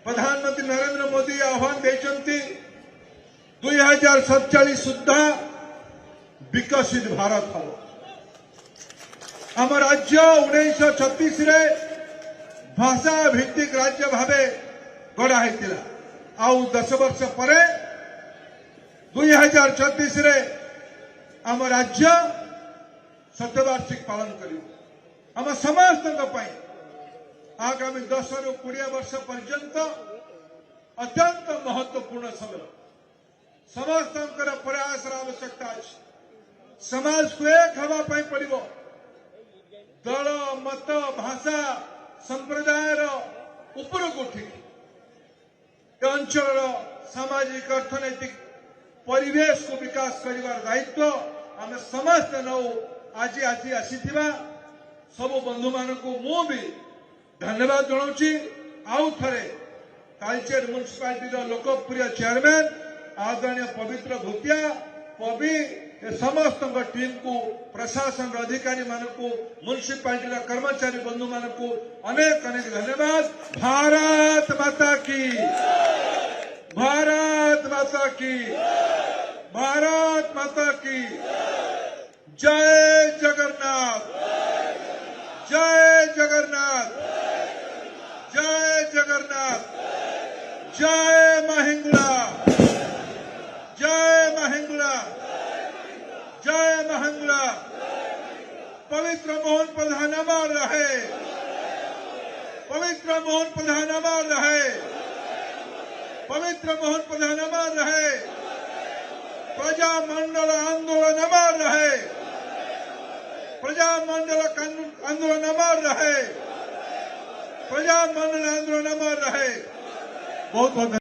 प्रधानमंत्री नरेंद्र मोदी आह्वान देइछन्ति 2047 सुद्धा विकसित भारत हो। आम राज्य 1936 रे भाषा भित्तिक राज्य भावे गढ़ा होता। आउ 10 वर्ष पर 2036 रे आम राज्य शतवार्षिक पालन करियो। आम समस्त आगामी 10 रु 20 वर्ष पर्यंत अत्यंत महत्वपूर्ण समय। समस्त प्रयास आवश्यकता अच्छी। समाज को एक हवा पड़ो। दल मत भाषा संप्रदायर उपरको उठिक अंचल सामाजिक अर्थनैतिक परिवेश को विकास करिवार दायित्व आम समस्त नौ। आज आसी सब बंधु मान को मु भी धन्यवाद जनाऊँगी। आउ थे तालचेर म्युनिसिपालिटी लोकप्रिय चेयरमैन आदरणीय पवित्र भूतिया पवि समस्त टीम को प्रशासन अधिकारी मान को म्युनिसिपालिटी कर्मचारी बंधु मान को अनेक अनेक धन्यवाद। भारत माता की, भारत माता की, भारत माता की जय जगन्नाथ, जय जगन्नाथ, जय जगन्नाथ, जय महिंगुड़ा, जय महिंगुड़ा, जय महिंगुड़ा। पवित्र मोहन प्रधान अमर रहे, पवित्र मोहन प्रधान अमर रहे, पवित्र मोहन प्रधान अमर रहे। प्रजामंडल आंदोलन अमर रहे, प्रजामंडल आंदोलन अमर रहे, प्रजामंडल आंदोलन अमर रहे। बहुत बहुत